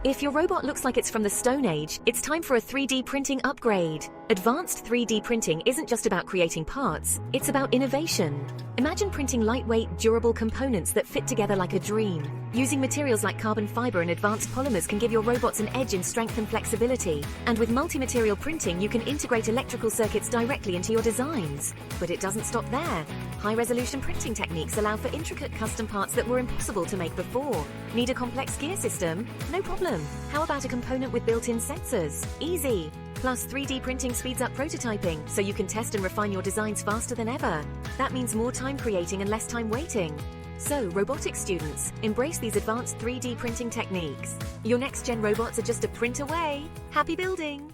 If your robot looks like it's from the Stone Age, it's time for a 3D printing upgrade. Advanced 3D printing isn't just about creating parts, it's about innovation. Imagine printing lightweight, durable components that fit together like a dream. Using materials like carbon fiber and advanced polymers can give your robots an edge in strength and flexibility. And with multi-material printing, you can integrate electrical circuits directly into your designs. But it doesn't stop there. High-resolution printing techniques allow for intricate custom parts that were impossible to make before. Need a complex gear system? No problem. How about a component with built-in sensors? Easy. Plus, 3D printing speeds up prototyping, so you can test and refine your designs faster than ever. That means more time creating and less time waiting. So, robotics students, embrace these advanced 3D printing techniques. Your next-gen robots are just a print away. Happy building!